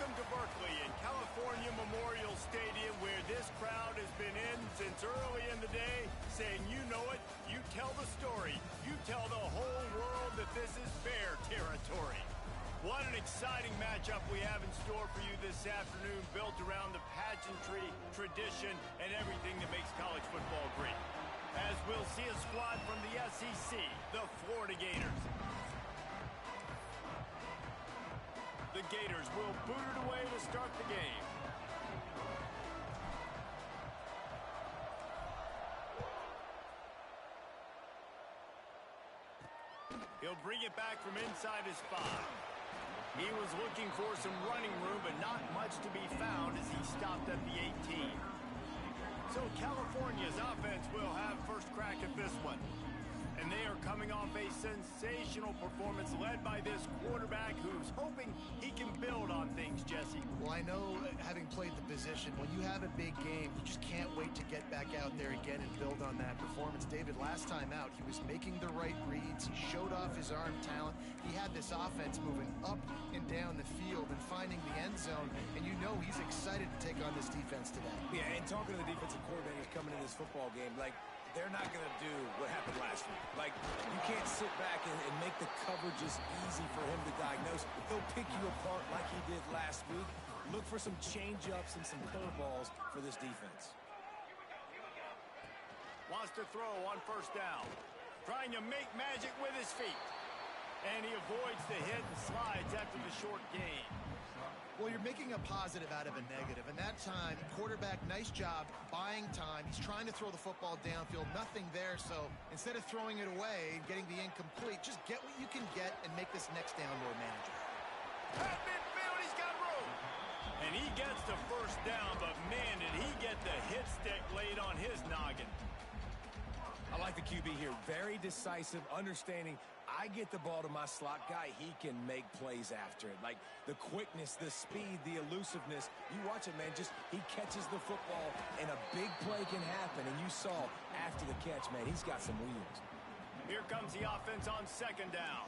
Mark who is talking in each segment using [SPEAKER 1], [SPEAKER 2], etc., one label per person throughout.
[SPEAKER 1] Welcome to Berkeley in California Memorial Stadium, where this crowd has been in since early in the day, saying, you know it, you tell the story, you tell the whole world that this is Bear territory. What an exciting matchup we have in store for you this afternoon, built around the pageantry, tradition, and everything that makes college football great. As we'll see a squad from the SEC, the Florida Gators. The Gators will boot it away to start the game. He'll bring it back from inside his 5. He was looking for some running room, but not much to be found as he stopped at the 18. So California's offense will have first crack at this one. And they are coming off a sensational performance led by this quarterback who's hoping he can build on things, Jesse.
[SPEAKER 2] Well, I know, having played the position, when you have a big game, you just can't wait to get back out there again and build on that performance. David, last time out, he was making the right reads. He showed off his arm talent. He had this offense moving up and down the field and finding the end zone. And you know he's excited to take on this defense today.
[SPEAKER 3] Yeah, and talking to the defensive coordinators coming into this football game, like, they're not going to do what happened last week. Like, you can't sit back and make the coverages easy for him to diagnose. He'll pick you apart like he did last week. Look for some change-ups and some curveballs for this defense.
[SPEAKER 1] Wants to throw on first down. Trying to make magic with his feet. And he avoids the hit and slides after the short gain.
[SPEAKER 2] Well, you're making a positive out of a negative, and that time, quarterback, nice job, buying time. He's trying to throw the football downfield, nothing there, so instead of throwing it away and getting the incomplete, just get what you can get and make this next down more manageable.
[SPEAKER 1] At midfield, he's got room. And he gets the first down, but man, did he get the hit stick laid on his noggin.
[SPEAKER 3] I like the QB here. Very decisive, understanding I get the ball to my slot guy, he can make plays after it. Like the quickness, the speed, the elusiveness. You watch it, man, just he catches the football and a big play can happen. And you saw after the catch, man, he's got some wheels.
[SPEAKER 1] Here comes the offense on second down.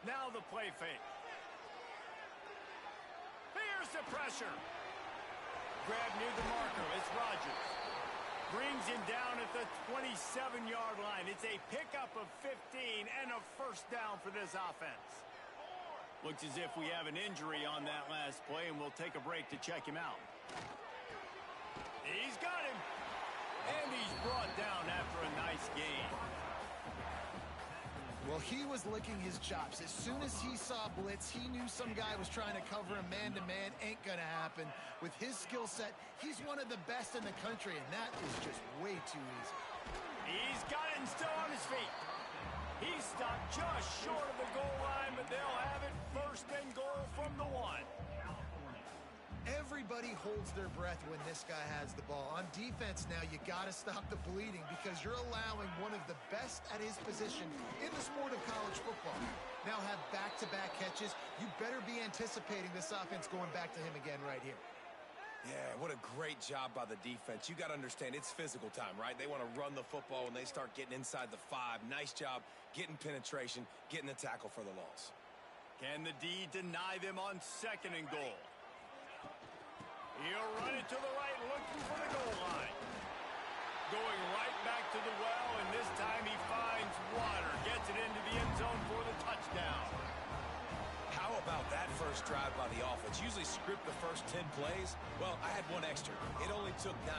[SPEAKER 1] Now the play fake. Here's the pressure. Grab near the marker. It's Rodgers. Brings him down at the 27-yard line. It's a pickup of 15 and a first down for this offense. Looks as if we have an injury on that last play, and we'll take a break to check him out. He's got him. And he's brought down after a nice gain.
[SPEAKER 2] Well, he was licking his chops. As soon as he saw blitz, he knew some guy was trying to cover him man-to-man. Ain't gonna happen. With his skill set, he's one of the best in the country, and that is just way too easy.
[SPEAKER 1] He's got it and still on his feet. He stopped just short of the goal line, but they'll have it first and goal from the 1.
[SPEAKER 2] Everybody holds their breath when this guy has the ball. On defense now, you got to stop the bleeding because you're allowing one of the best at his position in the sport of college football. Now have back-to-back catches. You better be anticipating this offense going back to him again right here.
[SPEAKER 3] Yeah, what a great job by the defense. You got to understand, it's physical time, right? They want to run the football when they start getting inside the 5. Nice job getting penetration, getting the tackle for the loss.
[SPEAKER 1] Can the D deny them on second and goal? He'll run it to the right, looking for the goal line. Going right back to the well, and this time he finds water. Gets it into the end zone for the touchdown.
[SPEAKER 3] How about that first drive by the offense? Usually script the first 10 plays. Well, I had one extra. It only took 9.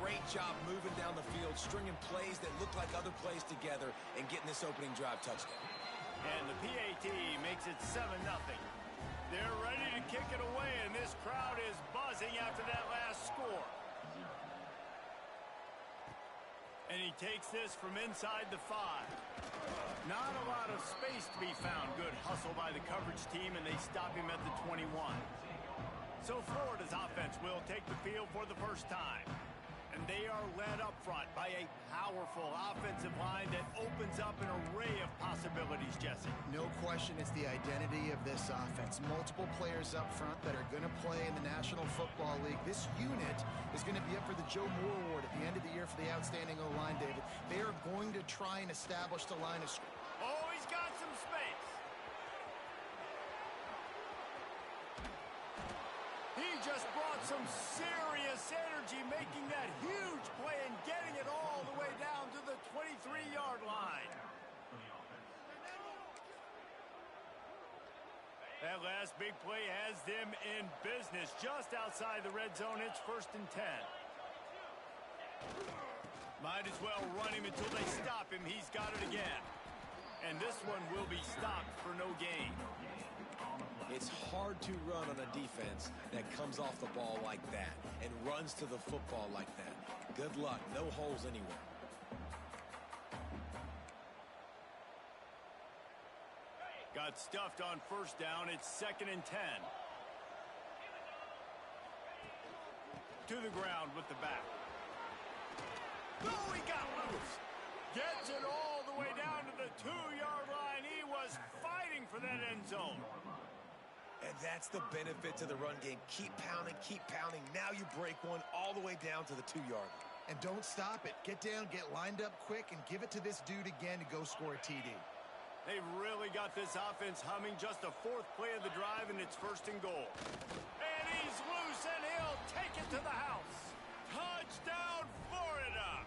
[SPEAKER 3] Great job moving down the field, stringing plays that look like other plays together, and getting this opening drive touchdown.
[SPEAKER 1] And the PAT makes it 7-0. They're ready to kick it away, and this crowd is buzzing after that last score. And he takes this from inside the 5. Not a lot of space to be found. Good hustle by the coverage team, and they stop him at the 21. So Florida's offense will take the field for the first time. And they are led up front by a powerful offensive line that opens up an array of possibilities, Jesse.
[SPEAKER 2] No question it's the identity of this offense. Multiple players up front that are going to play in the National Football League. This unit is going to be up for the Joe Moore Award at the end of the year for the outstanding O-line, David. They are going to try and establish the line of scrimmage.
[SPEAKER 1] Oh, he's got some just brought some serious energy, making that huge play and getting it all the way down to the 23-yard line. That last big play has them in business just outside the red zone. It's 1st and 10. Might as well run him until they stop him. He's got it again. And this one will be stopped for no gain.
[SPEAKER 3] It's hard to run on a defense that comes off the ball like that and runs to the football like that. Good luck. No holes anywhere.
[SPEAKER 1] Got stuffed on 1st down. It's 2nd and 10. To the ground with the back. Oh, he got loose. Gets it all the way down to the 2-yard line. He was fighting for that end zone.
[SPEAKER 3] And that's the benefit to the run game. Keep pounding, keep pounding. Now you break one all the way down to the 2-yard line.
[SPEAKER 2] And don't stop it. Get down, get lined up quick, and give it to this dude again to go score a TD.
[SPEAKER 1] They've really got this offense humming. Just the 4th play of the drive, and it's 1st and goal. And he's loose, and he'll take it to the house. Touchdown, Florida!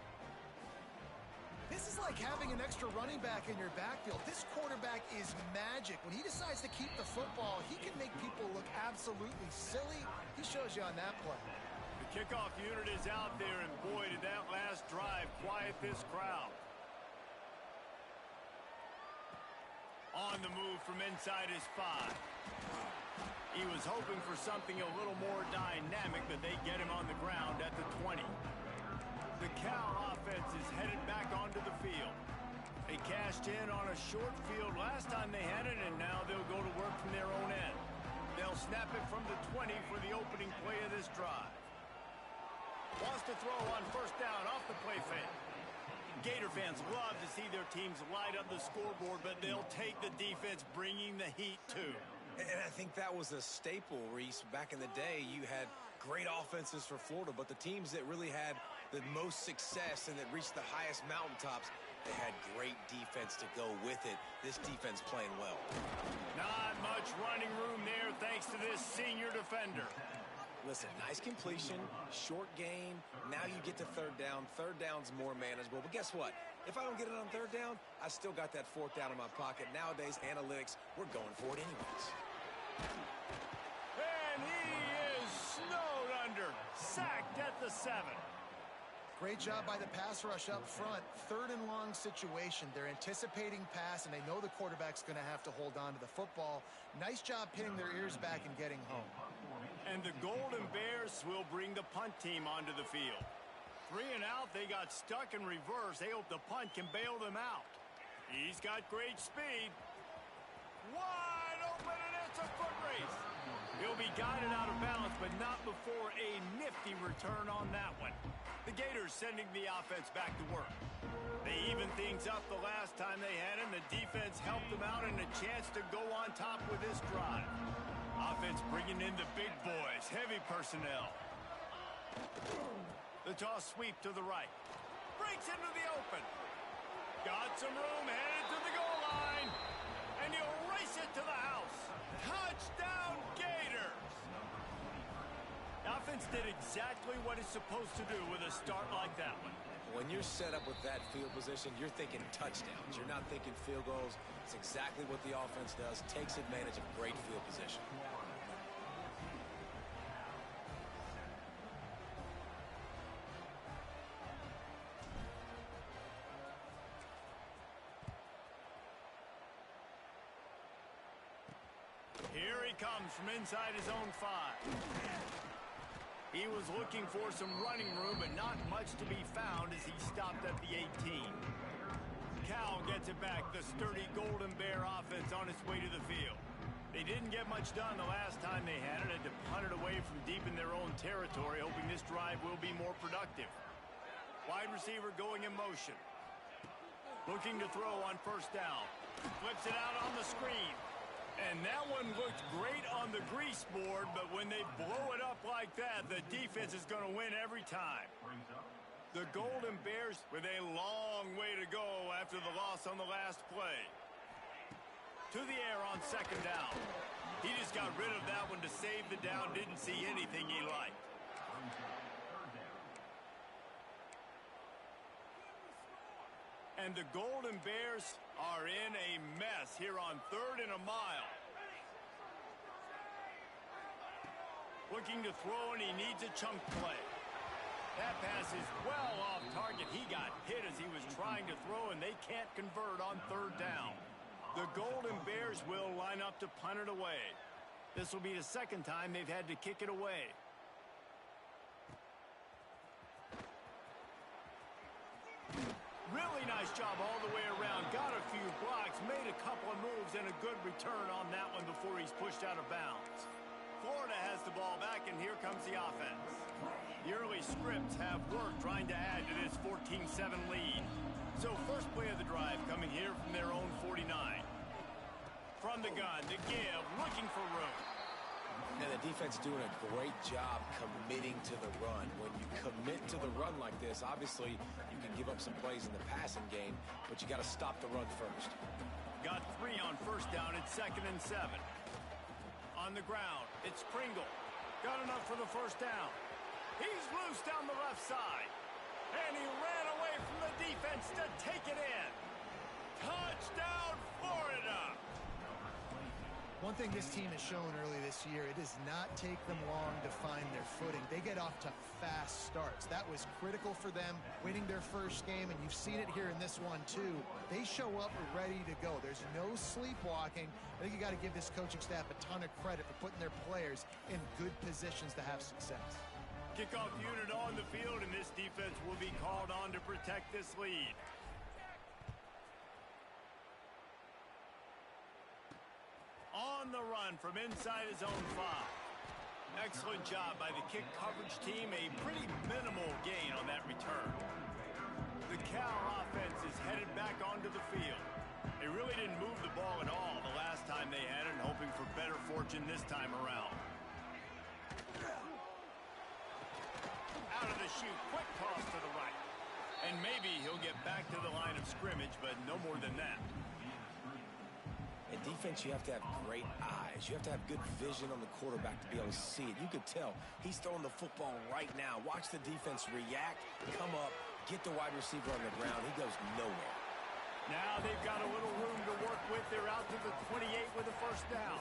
[SPEAKER 2] This is like having an extra running back in your backfield. This quarterback is magic. When he decides to keep the football, he can make people look absolutely silly. He shows you on that play.
[SPEAKER 1] The kickoff unit is out there, and boy, did that last drive quiet this crowd. On the move from inside his 5. He was hoping for something a little more dynamic, but they get him on the ground at the 20. The Cal offense is headed back onto the field. They cashed in on a short field last time they had it, and now they'll go to work from their own end. They'll snap it from the 20 for the opening play of this drive. Wants to throw on 1st down off the play fake. Gator fans love to see their teams light up the scoreboard, but they'll take the defense bringing the heat too.
[SPEAKER 3] And I think that was a staple, Reese. Back in the day, you had great offenses for Florida, but the teams that really had the most success and that reached the highest mountaintops, they had great defense to go with it. This defense playing well.
[SPEAKER 1] Not much running room there thanks to this senior defender.
[SPEAKER 3] Listen, nice completion, short gain. Now you get to 3rd down. 3rd down's more manageable. But guess what? If I don't get it on 3rd down, I still got that 4th down in my pocket. Nowadays, analytics, we're going for it anyways.
[SPEAKER 1] And he is snowed under. Sacked at the 7.
[SPEAKER 2] Great job by the pass rush up front. 3rd and long situation. They're anticipating pass, and they know the quarterback's going to have to hold on to the football. Nice job pinning their ears back and getting home.
[SPEAKER 1] And the Golden Bears will bring the punt team onto the field. 3 and out, they got stuck in reverse. They hope the punt can bail them out. He's got great speed. Wide open, and it's a foot race. He'll be guided out of bounds, but not before a nifty return on that one. The Gators sending the offense back to work. They evened things up the last time they had him. The defense helped them out and a chance to go on top with this drive. Offense bringing in the big boys, heavy personnel. The toss sweep to the right. Breaks into the open. Got some room, headed to the goal line. And he'll race it to the house. Touchdown, Gators! The offense did exactly what it's supposed to do with a start like that one.
[SPEAKER 3] When you're set up with that field position, you're thinking touchdowns. You're not thinking field goals. It's exactly what the offense does. Takes advantage of great field position.
[SPEAKER 1] Here he comes from inside his own 5. He was looking for some running room, but not much to be found as he stopped at the 18. Cal gets it back, the sturdy Golden Bear offense on its way to the field. They didn't get much done the last time they had it, had to punt it away from deep in their own territory, hoping this drive will be more productive. Wide receiver going in motion. Looking to throw on 1st down. Flips it out on the screen. And that one looked great on the grease board, but when they blow it up like that, the defense is going to win every time. The Golden Bears with a long way to go after the loss on the last play. To the air on second down. He just got rid of that one to save the down. Didn't see anything he liked. And the Golden Bears are in a mess here on 3rd and a mile. Looking to throw, and he needs a chunk play. That pass is well off target. He got hit as he was trying to throw, and they can't convert on 3rd down. The Golden Bears will line up to punt it away. This will be the 2nd time they've had to kick it away. Really nice job all the way around. Got a few blocks, made a couple of moves, and a good return on that one before he's pushed out of bounds. Florida has the ball back, and here comes the offense. The early scripts have worked trying to add to this 14-7 lead. So first play of the drive coming here from their own 49. From the gun, to give, looking for room.
[SPEAKER 3] And the defense doing a great job committing to the run. When you commit to the run like this, obviously you can give up some plays in the passing game, but you got to stop the run first.
[SPEAKER 1] Got 3 on 1st down. It's 2nd and 7. On the ground, it's Pringle. Got enough for the 1st down. He's loose down the left side. And he ran away from the defense to take it in. Touchdown, Florida!
[SPEAKER 2] One thing this team has shown early this year, it does not take them long to find their footing. They get off to fast starts. That was critical for them, winning their first game, and you've seen it here in this one too. They show up ready to go. There's no sleepwalking. I think you got to give this coaching staff a ton of credit for putting their players in good positions to have success.
[SPEAKER 1] Kickoff unit on the field, and this defense will be called on to protect this lead. On the run from inside his own 5. Excellent job by the kick coverage team. A pretty minimal gain on that return. The Cal offense is headed back onto the field. They really didn't move the ball at all the last time they had it, hoping for better fortune this time around. Out of the chute, quick toss to the right. And maybe he'll get back to the line of scrimmage, but no more than that.
[SPEAKER 3] In defense, you have to have great eyes. You have to have good vision on the quarterback to be able to see it. You could tell he's throwing the football right now. Watch the defense react, come up, get the wide receiver on the ground. He goes nowhere.
[SPEAKER 1] Now they've got a little room to work with. They're out to the 28 with a 1st down.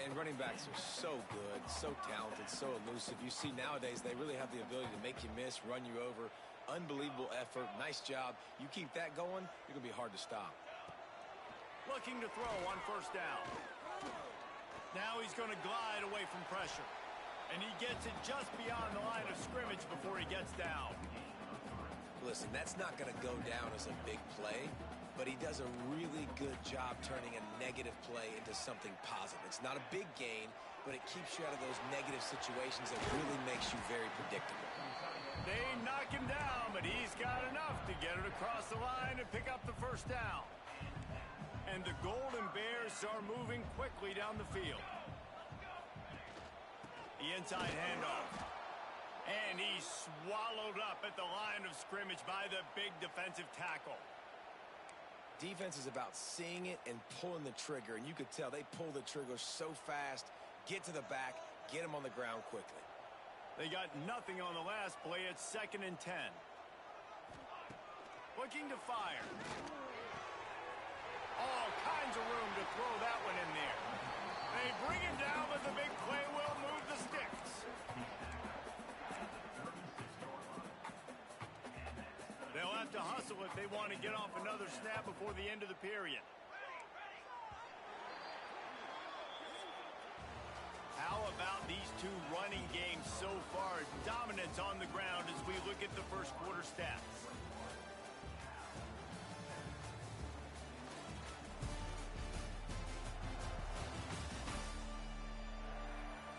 [SPEAKER 3] And running backs are so good, so talented, so elusive. You see nowadays they really have the ability to make you miss, run you over. Unbelievable effort. Nice job. You keep that going, you're going to be hard to stop.
[SPEAKER 1] Looking to throw on 1st down. Now he's going to glide away from pressure. And he gets it just beyond the line of scrimmage before he gets down.
[SPEAKER 3] Listen, that's not going to go down as a big play, but he does a really good job turning a negative play into something positive. It's not a big gain, but it keeps you out of those negative situations that really makes you very predictable.
[SPEAKER 1] They knock him down, but he's got enough to get it across the line and pick up the 1st down. And the Golden Bears are moving quickly down the field. The inside handoff. And he's swallowed up at the line of scrimmage by the big defensive tackle.
[SPEAKER 3] Defense is about seeing it and pulling the trigger, and you could tell they pull the trigger so fast, get to the back, get him on the ground quickly.
[SPEAKER 1] They got nothing on the last play. It's 2nd and 10. Looking to fire. All kinds of room to throw that one in there. They bring him down, but the big play will move the sticks. They'll have to hustle if they want to get off another snap before the end of the period. How about these two running games so far? Dominance on the ground as we look at the 1st quarter stats.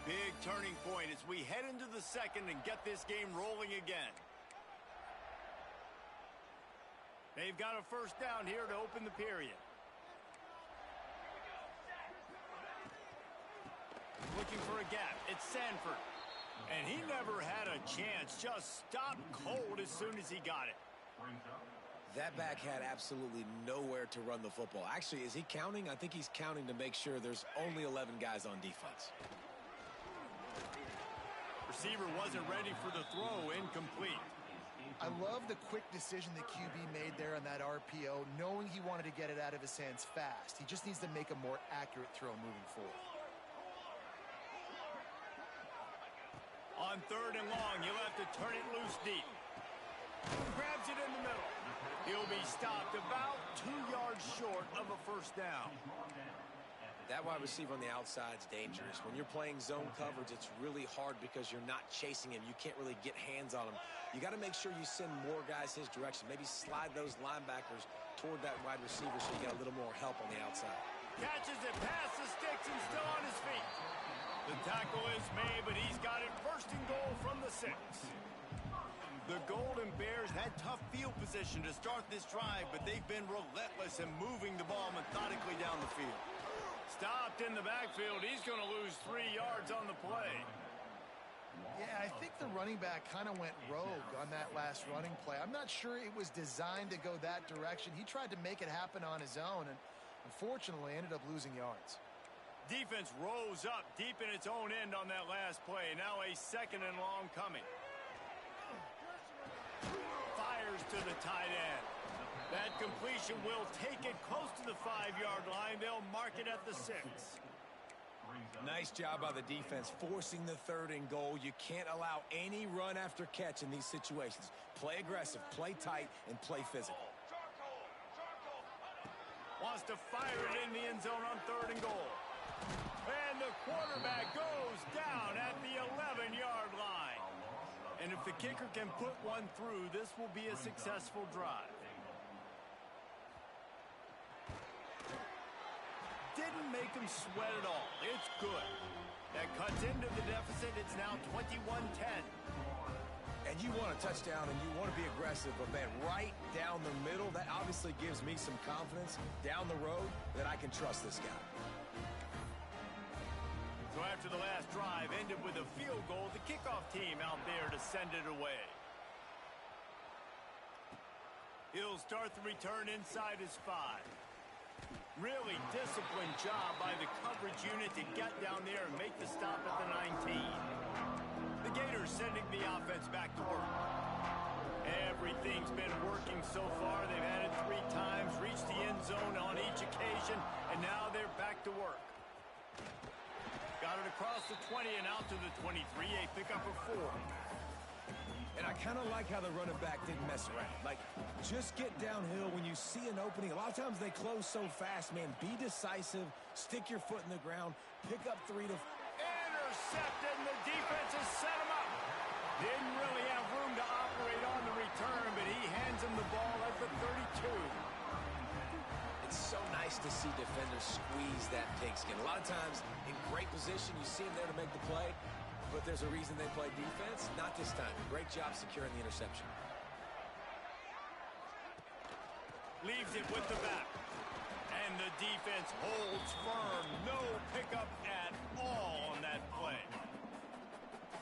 [SPEAKER 1] Big turning point as we head into the 2nd and get this game rolling again. They've got a 1st down here to open the period. Looking for a gap. It's Sanford. And he never had a chance. Just stopped cold as soon as he got it.
[SPEAKER 3] That back had absolutely nowhere to run the football. Actually, is he counting? I think he's counting to make sure there's only 11 guys on defense.
[SPEAKER 1] Receiver wasn't ready for the throw. Incomplete.
[SPEAKER 2] I love the quick decision the QB made there on that RPO, knowing he wanted to get it out of his hands fast. He just needs to make a more accurate throw moving forward.
[SPEAKER 1] On 3rd and long, he'll have to turn it loose deep. Grabs it in the middle. He'll be stopped about 2 yards short of a first down.
[SPEAKER 3] That wide receiver on the outside is dangerous. When you're playing zone coverage, it's really hard because you're not chasing him. You can't really get hands on him. You got to make sure you send more guys his direction. Maybe slide those linebackers toward that wide receiver so you get a little more help on the outside.
[SPEAKER 1] Catches it past the sticks and still on his feet. The tackle is made, but he's got it 1st and goal from the 6. The Golden Bears had tough field position to start this drive, but they've been relentless in moving the ball methodically down the field. Stopped in the backfield. He's going to lose 3 yards on the play.
[SPEAKER 2] Yeah, I think the running back kind of went rogue on that last running play. I'm not sure it was designed to go that direction. He tried to make it happen on his own and unfortunately ended up losing yards.
[SPEAKER 1] Defense rose up deep in its own end on that last play. Now a 2nd and long coming. Fires to the tight end. That completion will take it close to the 5-yard line. They'll mark it at the 6.
[SPEAKER 3] Nice job by the defense forcing the 3rd and goal. You can't allow any run after catch in these situations. Play aggressive, play tight, and play physical.
[SPEAKER 1] Wants to fire it in the end zone on 3rd and goal. And the quarterback goes down at the 11-yard line. And if the kicker can put one through, this will be a successful drive. Didn't make him sweat at all. It's good. That cuts into the deficit. It's now 21-10.
[SPEAKER 3] And you want a touchdown and you want to be aggressive, but man, right down the middle, that obviously gives me some confidence down the road that I can trust this guy.
[SPEAKER 1] So after the last drive ended with a field goal, the kickoff team out there to send it away. He'll start the return inside his 5. Really disciplined job by the coverage unit to get down there and make the stop at the 19. The Gators sending the offense back to work. Everything's been working so far. They've had it 3 times, reached the end zone on each occasion, and now they're back to work. Got it across the 20 and out to the 23, a pickup of 4.
[SPEAKER 3] And I kind of like how the running back didn't mess around. Like, just get downhill when you see an opening. A lot of times they close so fast, man. Be decisive, stick your foot in the ground, pick up 3 to...
[SPEAKER 1] Intercepted, and the defense has set him up. Didn't really have room to operate on the return, but he hands him the ball at the 32.
[SPEAKER 3] It's so nice to see defenders squeeze that pigskin. A lot of times, in great position, you see him there to make the play, but there's a reason they play defense. Not this time. Great job securing the interception.
[SPEAKER 1] Leaves it with the back. And the defense holds firm. No pickup at all on that play.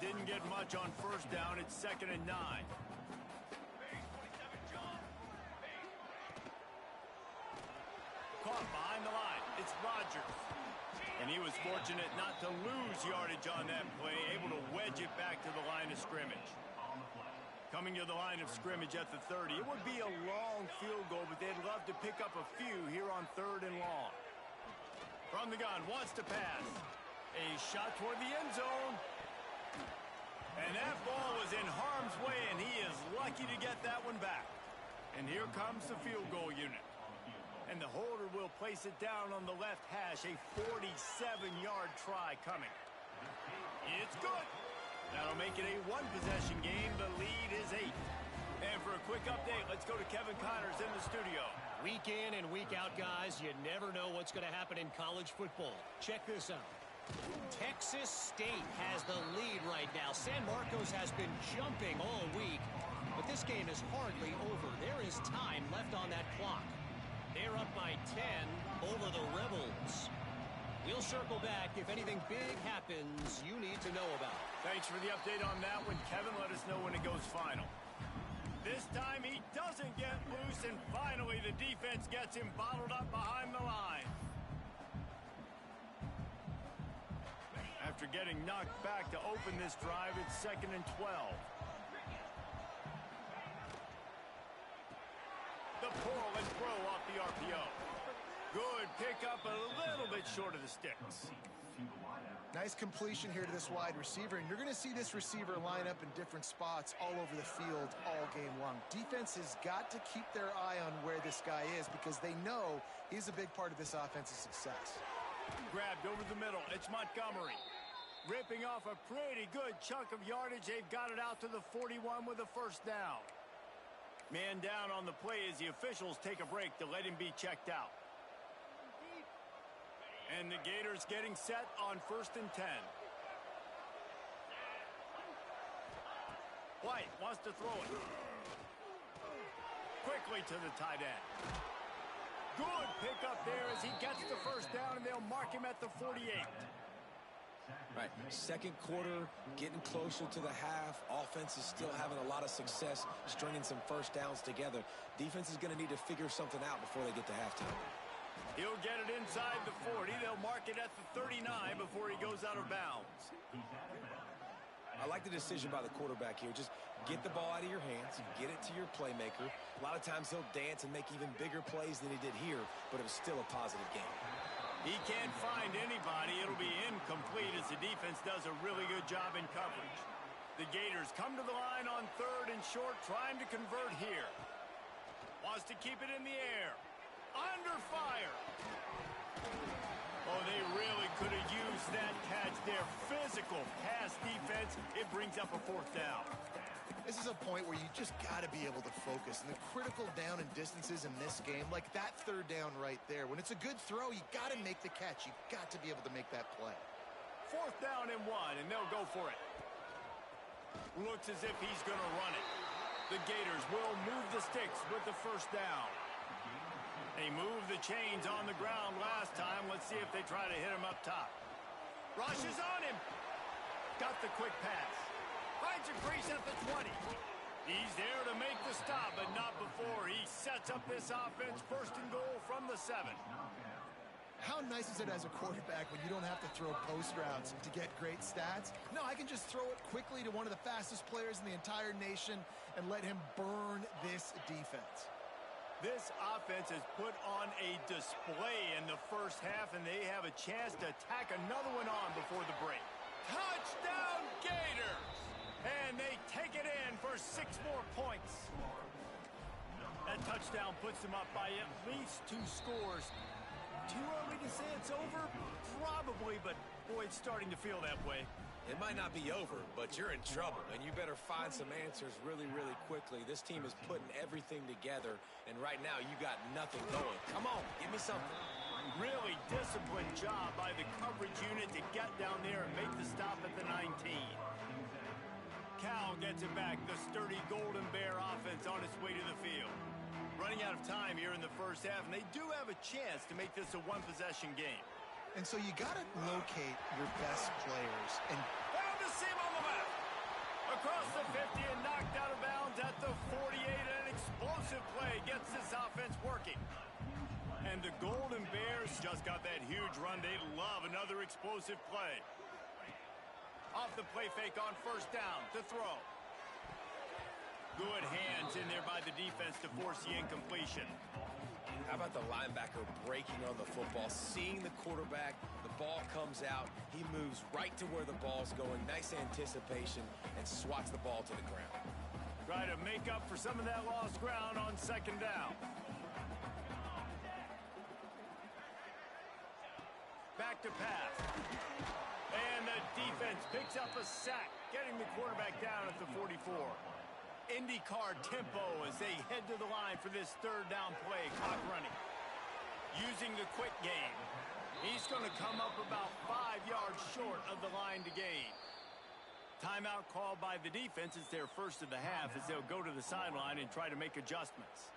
[SPEAKER 1] Didn't get much on first down. It's 2nd and 9. Caught behind the line. It's Rodgers. And he was fortunate not to lose yardage on that play, able to wedge it back to the line of scrimmage. Coming to the line of scrimmage at the 30. It would be a long field goal, but they'd love to pick up a few here on 3rd and long. From the gun, wants to pass. A shot toward the end zone. And that ball was in harm's way, and he is lucky to get that one back. And here comes the field goal unit. And the holder will place it down on the left hash. A 47-yard try coming. It's good. That'll make it a 1-possession game. The lead is 8. And for a quick update, let's go to Kevin Connors in the studio.
[SPEAKER 4] Week in and week out, guys, you never know what's going to happen in college football. Check this out. Texas State has the lead right now. San Marcos has been jumping all week, but this game is hardly over. There is time left on that clock. They're up by 10 over the Rebels. We'll circle back. If anything big happens, you need to know about.
[SPEAKER 1] Thanks for the update on that one, Kevin. Let us know when it goes final. This time he doesn't get loose, and finally the defense gets him bottled up behind the line. After getting knocked back to open this drive, it's 2nd and 12. The pull and throw off the RPO. Good pickup, a little bit short of the sticks.
[SPEAKER 2] Nice completion here to this wide receiver, and you're going to see this receiver line up in different spots all over the field all game long. Defense has got to keep their eye on where this guy is because they know he's a big part of this offense's success.
[SPEAKER 1] Grabbed over the middle. It's Montgomery. Ripping off a pretty good chunk of yardage. They've got it out to the 41 with a first down. Man down on the play as the officials take a break to let him be checked out. And the Gators getting set on 1st and 10. White wants to throw it. Quickly to the tight end. Good pickup there as he gets the first down, and they'll mark him at the 48.
[SPEAKER 3] Right, second quarter, getting closer to the half. Offense is still having a lot of success stringing some first downs together. Defense is going to need to figure something out before they get to halftime.
[SPEAKER 1] He'll get it inside the 40. They'll mark it at the 39 before he goes out of bounds.
[SPEAKER 3] I like the decision by the quarterback here. Just get the ball out of your hands, get it to your playmaker. A lot of times he'll dance and make even bigger plays than he did here, but it was still a positive game.
[SPEAKER 1] He can't find anybody. It'll be incomplete as the defense does a really good job in coverage. The Gators come to the line on 3rd and short, trying to convert here. Wants to keep it in the air. Under fire. Oh, they really could have used that catch there. Physical pass defense. It brings up a 4th down.
[SPEAKER 2] This is a point where you just got to be able to focus. And the critical down and distances in this game, like that 3rd down right there, when it's a good throw, you got to make the catch. You got to be able to make that play.
[SPEAKER 1] 4th down and 1, and they'll go for it. Looks as if he's going to run it. The Gators will move the sticks with the first down. They moved the chains on the ground last time. Let's see if they try to hit him up top. Rush is on him. Got the quick pass. Finds a crease at the 20. He's there to make the stop, but not before he sets up this offense. 1st and goal from the 7.
[SPEAKER 2] How nice is it as a quarterback when you don't have to throw post routes to get great stats? No, I can just throw it quickly to one of the fastest players in the entire nation and let him burn this defense.
[SPEAKER 1] This offense has put on a display in the first half, and they have a chance to tack another one on before the break. Touchdown, Gators! And they take it in for 6 more points. That touchdown puts them up by at least 2 scores. Too early to say it's over? Probably, but boy, it's starting to feel that way.
[SPEAKER 3] It might not be over, but you're in trouble, and you better find some answers really, really quickly. This team is putting everything together, and right now you got nothing going. Come on, give me something.
[SPEAKER 1] Really disciplined job by the coverage unit to get down there and make the stop at the 19. Cal gets it back, the sturdy Golden Bear offense on its way to the field. Running out of time here in the first half, and they do have a chance to make this a one-possession game.
[SPEAKER 2] And so you got to locate your best players. And
[SPEAKER 1] found the seam on the left. Across the 50 and knocked out of bounds at the 48. An explosive play gets this offense working. And the Golden Bears just got that huge run. They love another explosive play. Off the play fake on first down to throw. Good hands in there by the defense to force the incompletion.
[SPEAKER 3] How about the linebacker breaking on the football, seeing the quarterback, the ball comes out, he moves right to where the ball's going, nice anticipation, and swats the ball to the ground.
[SPEAKER 1] Try to make up for some of that lost ground on 2nd down. Back to pass. And the defense picks up a sack, getting the quarterback down at the 44. IndyCar tempo as they head to the line for this 3rd down play. Clock running. Using the quick game. He's going to come up about 5 yards short of the line to gain. Timeout called by the defense. It's their first of the half as they'll go to the sideline and try to make adjustments.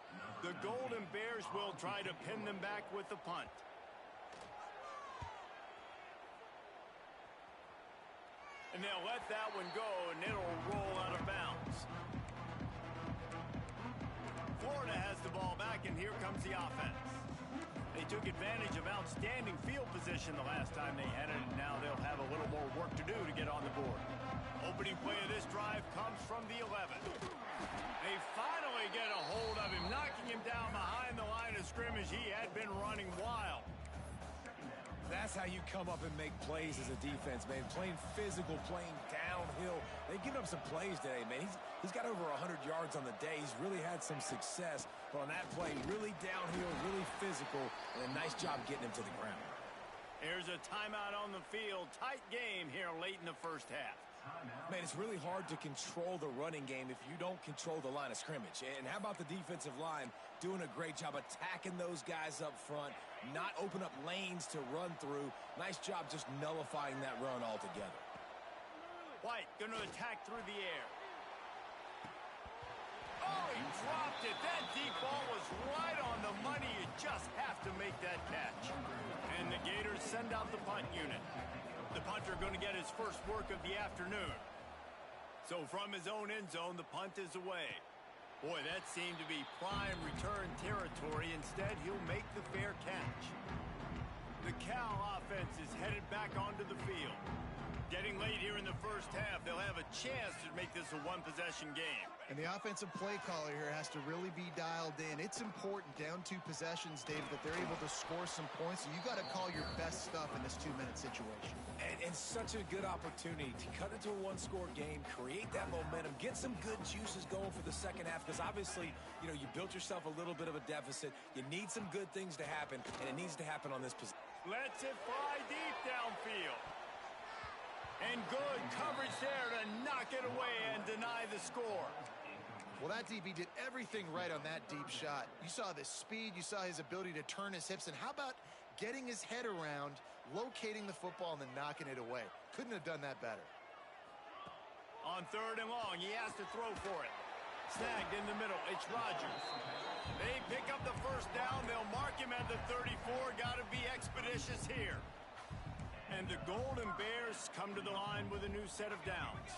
[SPEAKER 1] The Golden Bears will try to pin them back with the punt. And they'll let that one go, and it'll roll out of bounds. Florida has the ball back, and here comes the offense. They took advantage of outstanding field position the last time they had it, and now they'll have a little more work to do to get on the board. Opening play of this drive comes from the 11. They finally get a hold of him, knocking him down behind the line of scrimmage. He had been running wild.
[SPEAKER 3] That's how you come up and make plays as a defense, man. Playing physical, playing downhill. They've given up some plays today, man. He's got over 100 yards on the day. He's really had some success. But on that play, really downhill, really physical, and a nice job getting him to the ground.
[SPEAKER 1] Here's a timeout on the field. Tight game here late in the first half.
[SPEAKER 3] Man, it's really hard to control the running game if you don't control the line of scrimmage. And how about the defensive line doing a great job attacking those guys up front, not open up lanes to run through. Nice job just nullifying that run altogether.
[SPEAKER 1] White going to attack through the air. Oh, he dropped it. That deep ball was right on the money. You just have to make that catch. And the Gators send out the punt unit. The punter going to get his first work of the afternoon. So from his own end zone, the punt is away. Boy, that seemed to be prime return territory. Instead, he'll make the fair catch. The Cal offense is headed back onto the field. Getting late here in the first half, they'll have a chance to make this a one-possession game.
[SPEAKER 2] And the offensive play caller here has to really be dialed in. It's important down 2 possessions, David, that they're able to score some points. So you got to call your best stuff in this 2-minute situation.
[SPEAKER 3] And such a good opportunity to cut into a one-score game, create that momentum, get some good juices going for the second half. Because obviously, you know, you built yourself a little bit of a deficit. You need some good things to happen, and it needs to happen on this position.
[SPEAKER 1] Lets it fly deep downfield. And good coverage there to knock it away and deny the score.
[SPEAKER 2] Well, that DB did everything right on that deep shot. You saw the speed, you saw his ability to turn his hips, and how about getting his head around, locating the football, and then knocking it away? Couldn't have done that better.
[SPEAKER 1] On 3rd and long, he has to throw for it. Snagged in the middle, it's Rodgers. They pick up the first down, they'll mark him at the 34. Got to be expeditious here. And the Golden Bears come to the line with a new set of downs.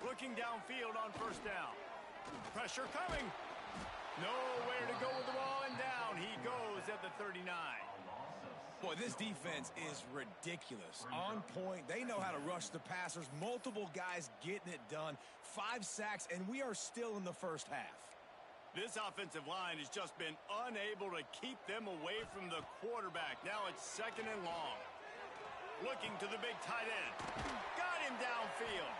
[SPEAKER 1] Looking downfield on first down. Pressure coming. Nowhere to go with the ball, and down he goes at the 39.
[SPEAKER 3] Boy, this defense is ridiculous. On point. They know how to rush the passers. Multiple guys getting it done. 5 sacks, and we are still in the first half.
[SPEAKER 1] This offensive line has just been unable to keep them away from the quarterback. Now it's 2nd and long. Looking to the big tight end. Got him downfield.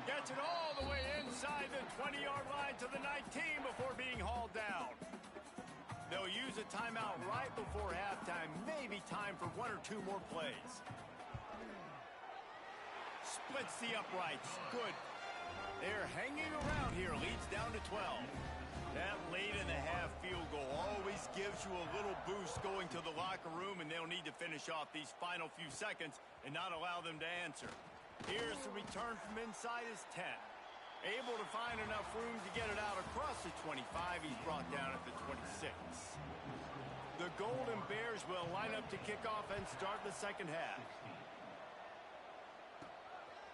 [SPEAKER 1] Gets it all the way inside the 20-yard line to the 19 before being hauled down. They'll use a timeout right before halftime. Maybe time for 1 or 2 more plays. Splits the uprights. Good. They're hanging around here. Leads down to 12. That late in the half field goal always gives you a little boost going to the locker room, and they'll need to finish off these final few seconds and not allow them to answer. Here's the return from inside his 10. Able to find enough room to get it out across the 25. He's brought down at the 26. The Golden Bears will line up to kick off and start the second half.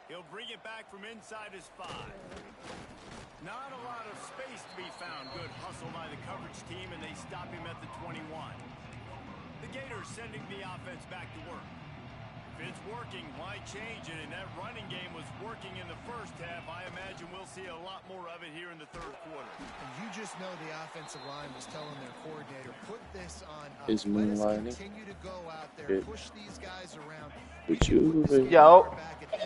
[SPEAKER 1] He'll bring it back from inside his 5. Not a lot of space to be found. Good hustle by the coverage team, and they stop him at the 21. The Gators sending the offense back to work. If it's working, why change it? And that running game was working in the first half. I imagine we'll see a lot more of it here in the 3rd quarter.
[SPEAKER 2] And you just know the offensive line was telling their coordinator, put this on us.
[SPEAKER 5] Is moonlighting.
[SPEAKER 2] Continue to go out there, push these guys around.
[SPEAKER 5] With you,
[SPEAKER 6] yo.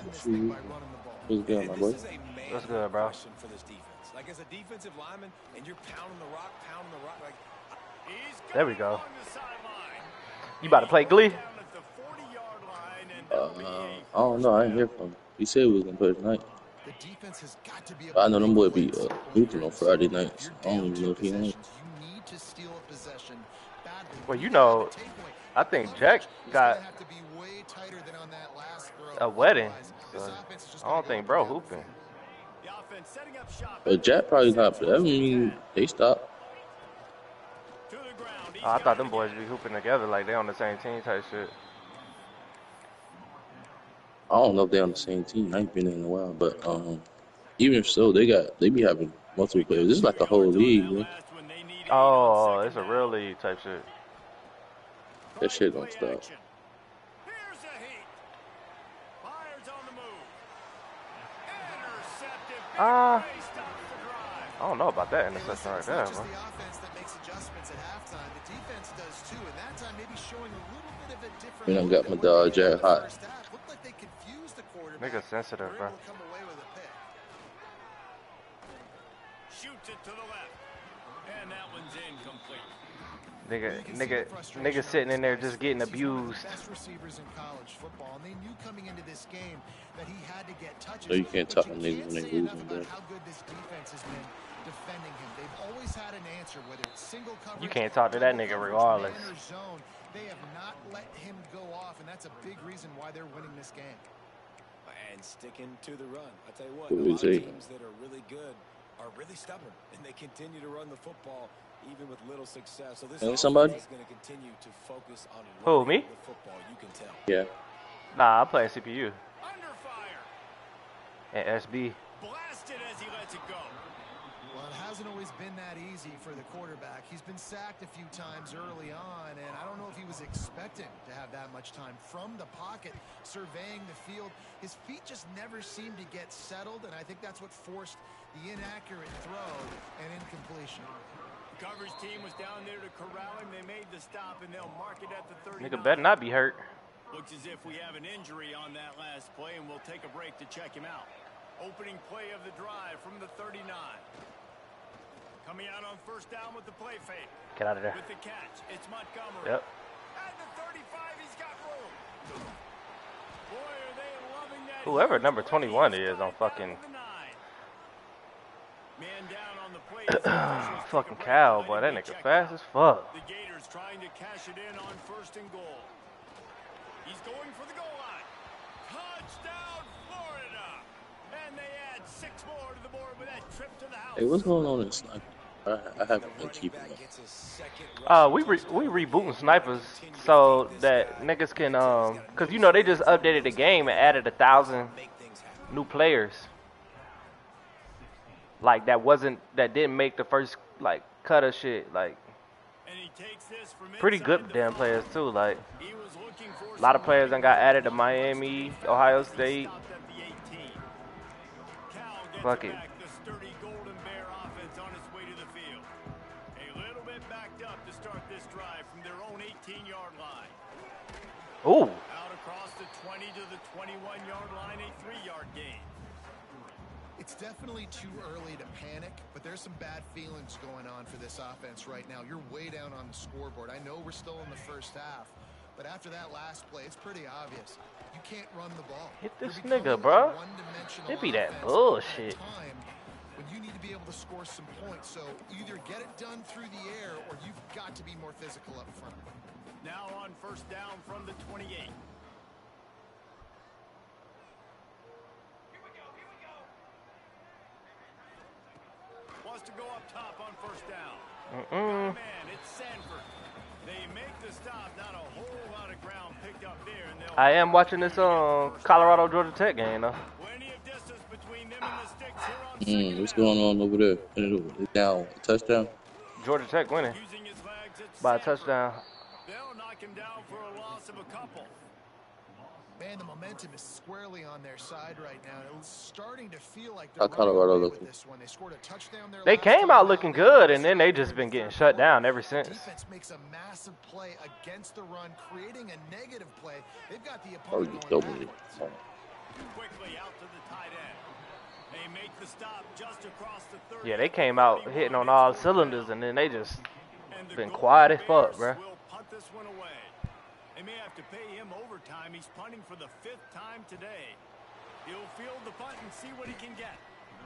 [SPEAKER 2] What's
[SPEAKER 5] good, my boy?
[SPEAKER 6] What's good, bro?
[SPEAKER 3] For this defense. Like, as a defensive lineman, and you're pounding the rock, like,
[SPEAKER 6] there we go. You about to play Glee?
[SPEAKER 5] I don't know. I ain't hear from him. He said we was gonna play tonight. But I know them boys be hooping on Friday nights. I don't even know if he ain't.
[SPEAKER 6] Well, you know, I think Jack got a wedding. So I don't think bro hooping.
[SPEAKER 5] But Jack probably not. But that mean they stopped.
[SPEAKER 6] Oh, I thought them boys be hooping together like they on the same team type shit.
[SPEAKER 5] I don't know if they on the same team. I ain't been in a while, but Even so, they be having multiple players. This is like a whole league, man.
[SPEAKER 6] Oh, it's a real league type shit.
[SPEAKER 5] That shit don't stop.
[SPEAKER 6] I don't know about that interception right there, bro.
[SPEAKER 5] You done got my dog Jared hot.
[SPEAKER 6] Nigga sensitive, bro.
[SPEAKER 1] Shoots it to the left. And that one's incomplete.
[SPEAKER 6] Nigga sitting in there just getting abused.
[SPEAKER 2] Best receivers in college football, and they knew coming into this game that he had to get touches.
[SPEAKER 5] So you can't talk to niggas when they losing, bro.
[SPEAKER 2] How good this defense has been defending him. They've always had an answer, whether it's single coverage.
[SPEAKER 6] You can't talk to that nigga regardless.
[SPEAKER 2] Zone. They have not let him go off, and that's a big reason why they're winning this game.
[SPEAKER 3] And sticking to the run. I tell you what,
[SPEAKER 5] Who
[SPEAKER 3] a lot
[SPEAKER 5] is
[SPEAKER 3] of
[SPEAKER 5] he?
[SPEAKER 3] teams that are really good are really stubborn, and they continue to run the football even with little success. So this
[SPEAKER 5] somebody
[SPEAKER 3] is going to continue to focus on
[SPEAKER 6] who, me?
[SPEAKER 3] the football. You can tell.
[SPEAKER 5] Yeah.
[SPEAKER 6] Nah, I play CPU
[SPEAKER 1] Under fire.
[SPEAKER 6] and SB.
[SPEAKER 1] Blasted as he lets it go.
[SPEAKER 2] Well, it hasn't always been that easy for the quarterback. He's been sacked a few times early on, and I don't know if he was expecting to have that much time from the pocket, surveying the field. His feet just never seemed to get settled, and I think that's what forced the inaccurate throw and incompletion.
[SPEAKER 1] The coverage team was down there to corral him. They made the stop, and they'll mark it at the 39.
[SPEAKER 6] Nigga better not be hurt.
[SPEAKER 1] Looks as if we have an injury on that last play, and we'll take a break to check him out. Opening play of the drive from the 39. Coming out on first down with the play fake.
[SPEAKER 6] Get out of there.
[SPEAKER 1] With the catch, it's Montgomery.
[SPEAKER 6] Yep.
[SPEAKER 1] At the 35, he's got room. Boy, are they loving that.
[SPEAKER 6] Whoever number 21 is on fucking
[SPEAKER 1] Man down on the play.
[SPEAKER 6] fucking cow, boy. That nigga fast as fuck.
[SPEAKER 1] The Gators trying to cash it in on first and goal. He's going for the goal line. Touchdown, Florida. And they add 6 more to the board with that trip to the house.
[SPEAKER 5] Hey, what's going on in Sniper? I haven't been keeping up.
[SPEAKER 6] We rebooting snipers so that niggas can cause you know they just updated the game and added 1,000 new players. Like that didn't make the first like cut of shit. Like pretty good damn players too. Like a lot of players done got added to Miami, Ohio State. Fuck it. Ooh.
[SPEAKER 1] Out across the 20 to the 21-yard line, a 3-yard gain.
[SPEAKER 2] It's definitely too early to panic, but there's some bad feelings going on for this offense right now. You're way down on the scoreboard. I know we're still in the first half, but after that last play, it's pretty obvious. You can't run the ball.
[SPEAKER 6] Hit this nigga, bro. It be that bullshit.
[SPEAKER 2] When you need to be able to score some points, so either get it done through the air or you've got to be more physical up front.
[SPEAKER 1] Now on first down from the 28. Here we go. Wants to go up top on first down. Man, it's Sanford. They make the stop. Not a whole lot of ground picked up there. And
[SPEAKER 6] I am watching this Colorado Georgia Tech game though.
[SPEAKER 1] Plenty of distance between them and the sticks here on
[SPEAKER 5] What's going on over there? It's down a touchdown.
[SPEAKER 6] Georgia Tech winning by a touchdown.
[SPEAKER 1] They'll knock him down for a loss of a couple.
[SPEAKER 2] Man, the momentum is squarely on their side right now. It's starting to feel like
[SPEAKER 5] How Colorado looking?
[SPEAKER 2] this one. They scored a touchdown there.
[SPEAKER 6] They came out looking good, and then they just been getting shut down ever since.
[SPEAKER 2] Defense makes a massive play against the run, creating a negative play. They've got the opponent going backwards.
[SPEAKER 1] Quickly out to the tight end. They make the stop just across the 30.
[SPEAKER 6] Yeah, they came out hitting on all cylinders, and then they just been quiet as fuck, bro.
[SPEAKER 1] Will punt this one away. They may have to pay him overtime. He's punting for the 5th time today. He'll field the punt and see what he can get.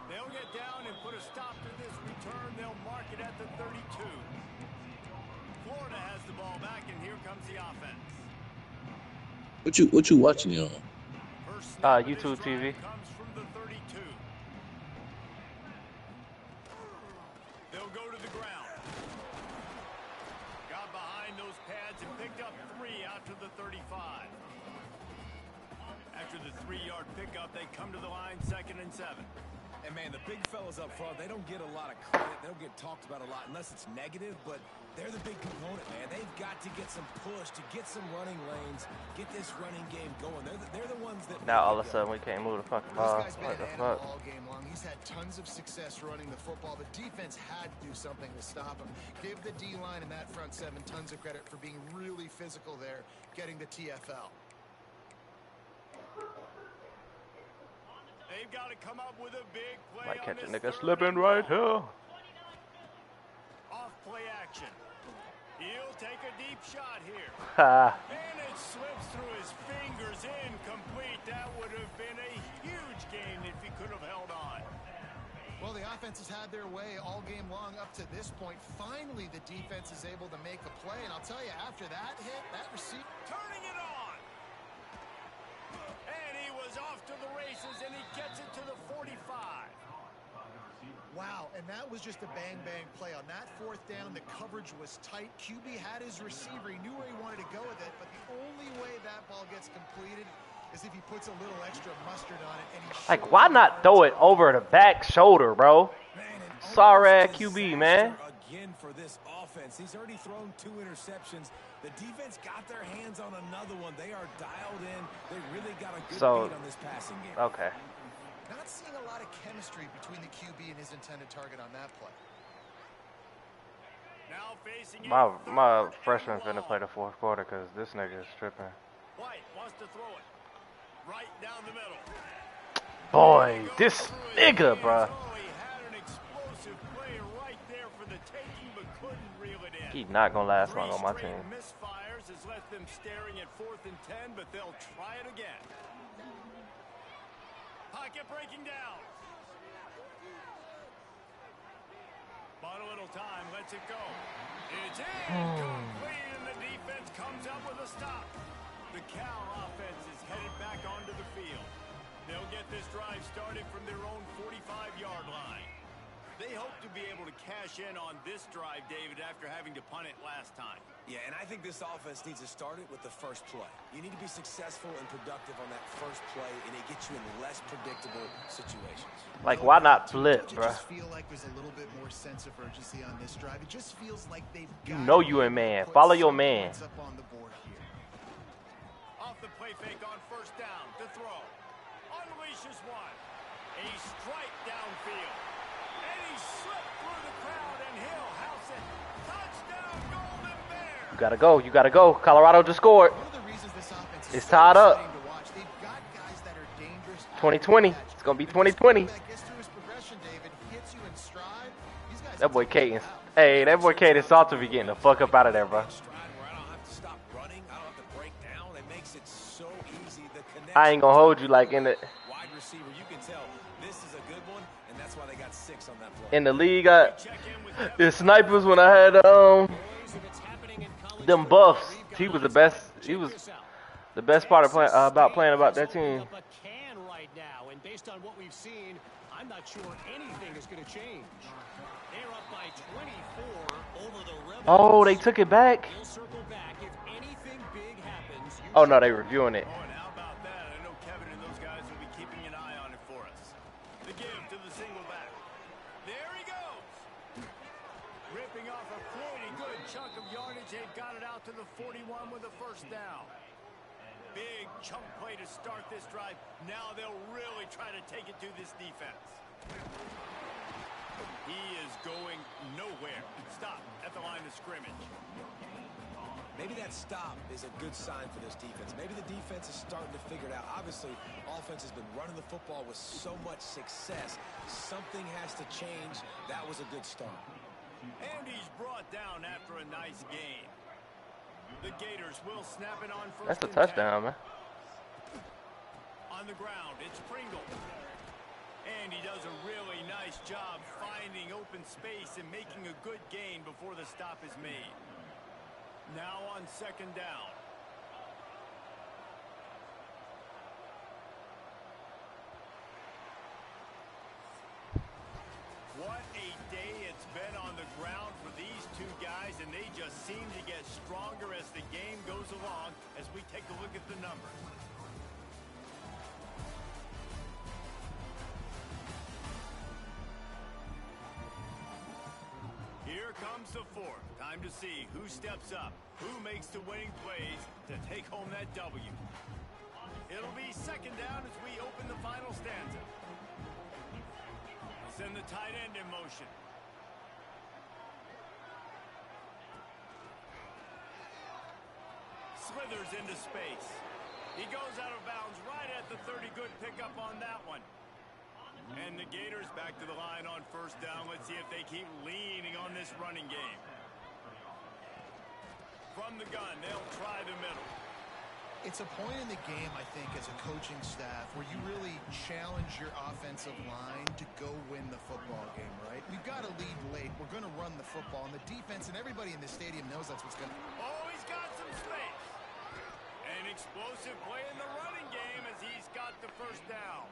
[SPEAKER 1] They'll get down and put a stop to this return. They'll mark it at the 32. Florida has the ball back, and here comes the offense.
[SPEAKER 5] What you watching on?
[SPEAKER 6] YouTube TV.
[SPEAKER 1] Comes from the 32. They'll go to the ground. Got behind those pads and picked up 3 out to the 35. After the 3-yard pickup, they come to the line 2nd and 7.
[SPEAKER 2] And
[SPEAKER 3] And, man, the big fellas up front, they don't get a lot of credit. They don't get talked about a lot unless it's negative, but they're the big component, man. They've got to get some push, to get some running lanes, get this running game going. They're the ones that...
[SPEAKER 6] Now all of a sudden we can't move the fucking ball. What the fuck?
[SPEAKER 2] All game long. He's had tons of success running the football. The defense had to do something to stop him. Give the D-line and that front seven tons of credit for being really physical there, getting the TFL.
[SPEAKER 1] They've got to come up with a big play.
[SPEAKER 6] Might catch a nigga slipping right here.
[SPEAKER 1] Off play action. He'll take a deep shot here.
[SPEAKER 6] Ha.
[SPEAKER 1] And it slips through his fingers, incomplete. That would have been a huge gain if he could have held on.
[SPEAKER 2] Well, the offense has had their way all game long up to this point. Finally, the defense is able to make a play. And I'll tell you, after that hit, that receiver...
[SPEAKER 1] Turning it on. And he was off to the races, and he gets it to the 45.
[SPEAKER 2] Wow, and that was just a bang-bang play. On that fourth down, the coverage was tight. QB had his receiver. He knew where he wanted to go with it, but the only way that ball gets completed is if he puts a little extra mustard on it. And he
[SPEAKER 6] like, why not throw it over the back shoulder, bro? Sorry, QB, man.
[SPEAKER 3] Again for this offense. He's already thrown 2 interceptions. The defense got their hands on another one. They are dialed in. They really got a good beat on this passing game.
[SPEAKER 6] Okay.
[SPEAKER 2] Not seeing a lot of chemistry between the QB and his intended target on that play.
[SPEAKER 1] Now facing
[SPEAKER 6] My freshman finna play the fourth quarter because this nigga is tripping.
[SPEAKER 1] White wants to throw it right down the middle.
[SPEAKER 6] Boy, this nigga, bro.
[SPEAKER 1] He had an explosive play right there for the taking, but couldn't reel it in.
[SPEAKER 6] He's not gonna last long on my team.
[SPEAKER 1] Misfires has left them staring at 4th and 10, but they'll try it again. Pocket breaking down. Bought a little time, lets it go. It's incomplete, and the defense comes up with a stop. The Cal offense is headed back onto the field. They'll get this drive started from their own 45-yard line. They hope to be able to cash in on this drive, David, after having to punt it last time.
[SPEAKER 3] Yeah, and I think this offense needs to start it with the first play. You need to be successful and productive on that first play, and it gets you in less predictable situations.
[SPEAKER 6] Like, why not flip, bro?
[SPEAKER 2] I just feel like there's a little bit more sense of urgency on this drive. It just feels like they've got
[SPEAKER 6] you a man. Follow your man.
[SPEAKER 2] up on the board here.
[SPEAKER 1] Off the play fake on first down to throw. Unleashes one. A strike downfield. And he slipped through the crowd, and he'll house it. Touchdown, Golden Bears.
[SPEAKER 6] You gotta go. You gotta go. Colorado just scored.
[SPEAKER 2] One of the reasons this offense is
[SPEAKER 6] It's tied up.
[SPEAKER 2] to watch, they've got guys that are dangerous.
[SPEAKER 6] 2020. It's gonna be 2020.
[SPEAKER 2] That gets through his progression, David, hits you in stride. These guys
[SPEAKER 6] That boy Caden. Hey, that boy Caden Salt to be getting the fuck up out of there, bro. I ain't gonna hold you like in the
[SPEAKER 3] Wide receiver, you can tell this is a good one, and that's why they got 6 on that play.
[SPEAKER 6] in the league. The snipers when I had them buffs. He was the best. He was the best part of playing about that team.
[SPEAKER 4] Right now, and based on what we've seen, I'm not sure anything is going to change. They're up by 24 over the Rebels.
[SPEAKER 6] Oh, they took it back.
[SPEAKER 4] They'll circle back if anything big happens.
[SPEAKER 6] Oh no, they reviewing it.
[SPEAKER 1] Oh, and how about that? I know Kevin and those guys will be keeping an eye on it for us. The give to the single back. There he goes. Ripping off a pretty good chunk of yardage. They've got it out to the 41 with a first down. Big chunk play to start this drive. Now they'll really try to take it to this defense. He is going nowhere. Stop at the line of scrimmage.
[SPEAKER 3] Maybe that stop is a good sign for this defense. Maybe the defense is starting to figure it out. Obviously, offense has been running the football with so much success. Something has to change. That was a good start.
[SPEAKER 1] And he's brought down after a nice game. The Gators will snap it on first.
[SPEAKER 6] That's a touchdown, man.
[SPEAKER 1] On the ground, it's Pringle. And he does a really nice job finding open space and making a good gain before the stop is made. Now on second down. What a day it's been on the ground for these two guys, and they just seem to get stronger as the game goes along as we take a look at the numbers. comes the fourth. Time to see who steps up, who makes the winning plays to take home that W. It'll be second down as we open the final stanza. Send the tight end in motion. Slithers into space. He goes out of bounds right at the 30. Good pickup on that one. And the Gators back to the line on first down. Let's see if they keep leaning on this running game. From the gun, they'll try the middle.
[SPEAKER 2] It's a point in the game, I think, as a coaching staff where you really challenge your offensive line to go win the football game, right? We've got to lead late. We're going to run the football. And the defense and everybody in the stadium knows that's what's going to happen.
[SPEAKER 1] Oh, he's got some space. An explosive play in the running game as he's got the first down.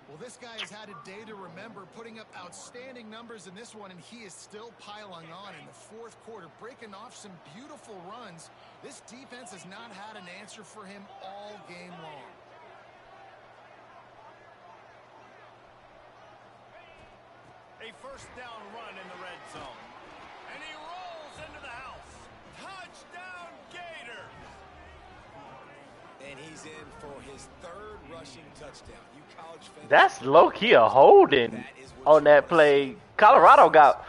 [SPEAKER 2] Well, this guy has had a day to remember, putting up outstanding numbers in this one, and he is still piling on in the fourth quarter, breaking off some beautiful runs. This defense has not had an answer for him all game long.
[SPEAKER 1] A first down run in the red zone. And he rolls into the house. Touchdown, Gators!
[SPEAKER 3] And he's in for his third rushing touchdown. You college fans.
[SPEAKER 6] That's low-key a holding on that play. Colorado got,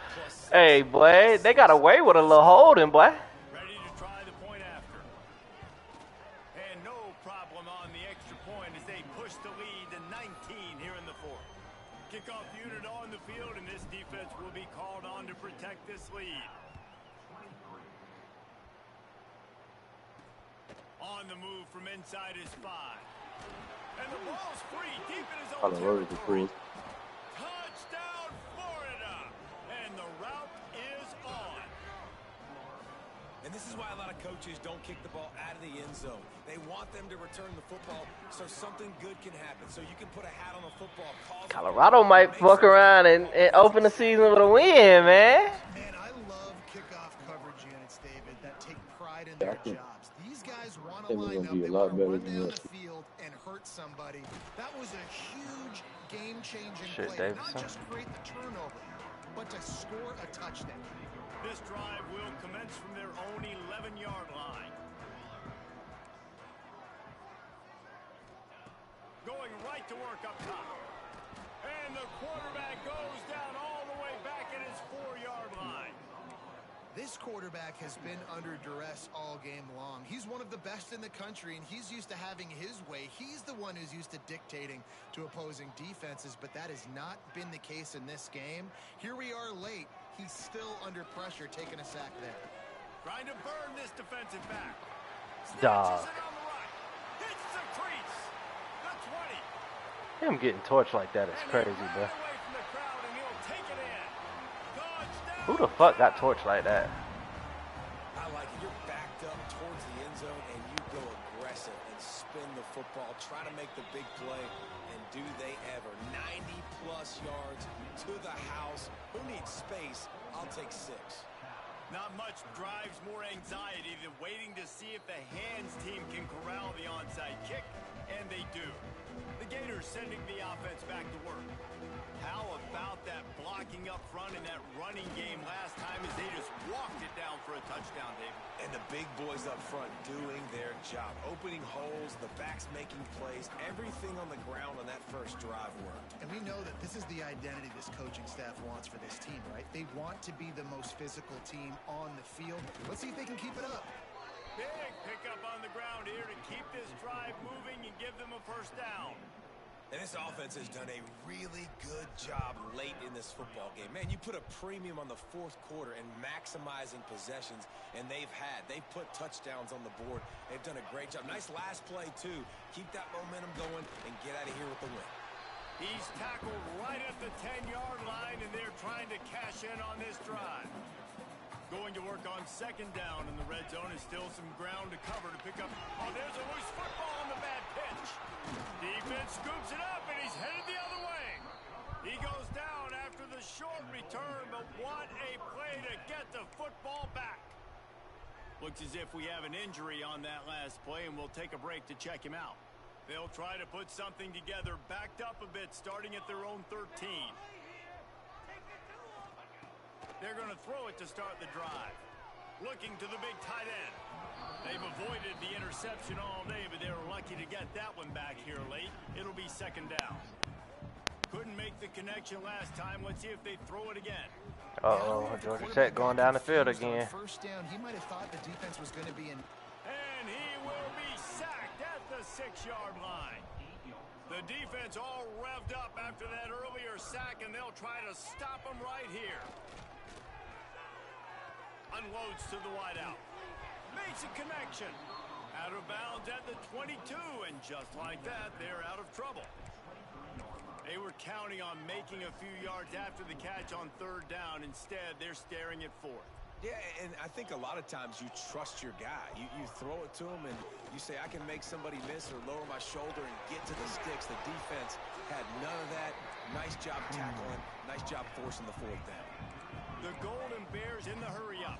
[SPEAKER 6] hey, boy, they got away with a little holding, boy.
[SPEAKER 1] Ready to try the point after. And no problem on the extra point as they push the lead to 19 here in the fourth. Kickoff unit on the field, and this defense will be called on to protect this lead. On the move from inside his 5. And the ball's free, deep in his own territory. Touchdown, Florida! And the route is on.
[SPEAKER 3] And this is why a lot of coaches don't kick the ball out of the end zone. They want them to return the football so something good can happen. So you can put a hat on a football.
[SPEAKER 6] Colorado might fuck around and open the season with a win, man.
[SPEAKER 2] Man, I love kickoff coverage units, David, that take pride in their jobs. These guys want to line up, they want to run down the field and hurt somebody. That was a huge game-changing play. Not just create the turnover, but to score a touchdown.
[SPEAKER 1] This drive will commence from their own 11-yard line. Going right to work up top. And the quarterback goes down all the way back at his 4-yard line.
[SPEAKER 2] This quarterback has been under duress all game long. He's one of the best in the country, and he's used to having his way. He's the one who's used to dictating to opposing defenses, but that has not been the case in this game. Here we are late. He's still under pressure, taking a sack there.
[SPEAKER 1] Trying to burn this defensive back.
[SPEAKER 6] Dog.
[SPEAKER 1] Snatches it on the right. Hits the crease. The 20.
[SPEAKER 6] Him getting torched like that is crazy, bro. Who the fuck got torched like that?
[SPEAKER 3] I like it. You're backed up towards the end zone, and you go aggressive and spin the football, try to make the big play, and do they ever. 90-plus yards to the house. Who needs space? I'll take 6.
[SPEAKER 1] Not much drives more anxiety than waiting to see if the hands team can corral the onside kick, and they do. The Gators sending the offense back to work. How about that blocking up front in that running game last time as they just walked it down for a touchdown, David?
[SPEAKER 3] And the big boys up front doing their job. Opening holes, the backs making plays. Everything on the ground on that first drive worked.
[SPEAKER 2] And we know that this is the identity this coaching staff wants for this team, right? They want to be the most physical team on the field. Let's see if they can keep it up.
[SPEAKER 1] Big pickup on the ground here to keep this drive moving and give them a first down.
[SPEAKER 3] And this offense has done a really good job late in this football game. Man, you put a premium on the fourth quarter and maximizing possessions, and they've put touchdowns on the board. They've done a great job. Nice last play, too. Keep that momentum going and get out of here with the win.
[SPEAKER 1] He's tackled right at the 10-yard line, and they're trying to cash in on this drive. Going to work on second down in the red zone is still some ground to cover to pick up. Oh, there's a loose football on the bad pitch. Defense scoops it up, and he's headed the other way. He goes down after the short return, but what a play to get the football back. Looks as if we have an injury on that last play, and we'll take a break to check him out. They'll try to put something together, backed up a bit, starting at their own 13. They're going to throw it to start the drive. Looking to the big tight end. They've avoided the interception all day, but they were lucky to get that one back here late. It'll be second down. Couldn't make the connection last time. Let's see if they throw it again.
[SPEAKER 6] Uh-oh, Georgia Tech going down the field again.
[SPEAKER 2] First down, he might have thought the defense was going to be in.
[SPEAKER 1] And he will be sacked at the 6-yard line. The defense all revved up after that earlier sack, and they'll try to stop him right here. Unloads to the wideout. Makes a connection. Out of bounds at the 22, and just like that, they're out of trouble. They were counting on making a few yards after the catch on third down. Instead, they're staring at fourth.
[SPEAKER 3] Yeah, and I think a lot of times you trust your guy. You throw it to him, and you say, I can make somebody miss or lower my shoulder and get to the sticks. The defense had none of that. Nice job tackling. Nice job forcing the fourth down.
[SPEAKER 1] The Golden Bears in the hurry-up.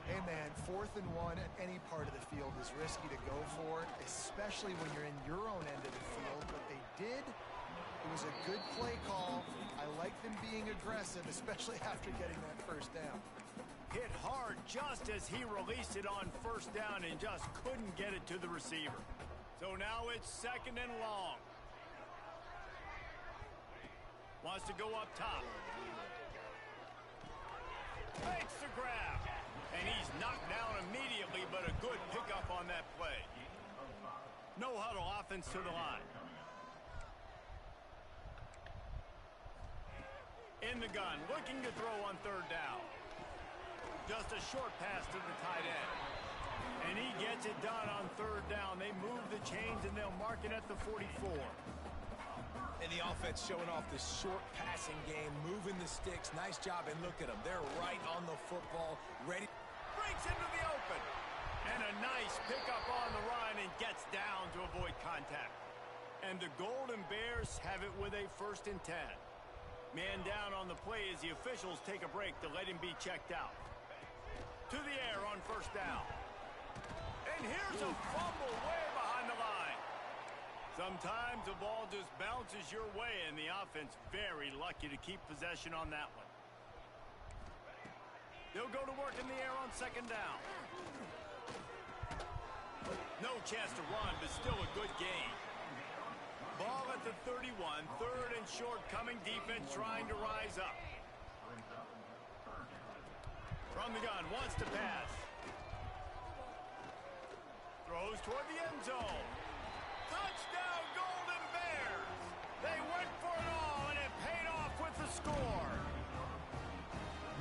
[SPEAKER 2] Hey, man, 4th and 1 at any part of the field is risky to go for, especially when you're in your own end of the field. What they did, it was a good play call. I like them being aggressive, especially after getting that first down.
[SPEAKER 1] Hit hard just as he released it on first down and just couldn't get it to the receiver. So now it's second and long. Wants to go up top. Makes the grab. And he's knocked down immediately, but a good pickup on that play. No huddle offense to the line. In the gun, looking to throw on third down. Just a short pass to the tight end. And he gets it done on third down. They move the chains, and they'll mark it at the 44.
[SPEAKER 3] And the offense showing off the short passing game, moving the sticks. Nice job, and look at them. They're right on the football, ready.
[SPEAKER 1] Breaks into the open. And a nice pickup on the run and gets down to avoid contact. And the Golden Bears have it with a 1st and 10. Man down on the play as the officials take a break to let him be checked out. To the air on first down. And here's a fumble way behind the line. Sometimes the ball just bounces your way, and the offense very lucky to keep possession on that one. They'll go to work in the air on second down. No chance to run, but still a good gain. Ball at the 31, 3rd and short, coming defense trying to rise up. From the gun, wants to pass. Throws toward the end zone. Touchdown, Golden Bears! They went for it all, and it paid off with the score.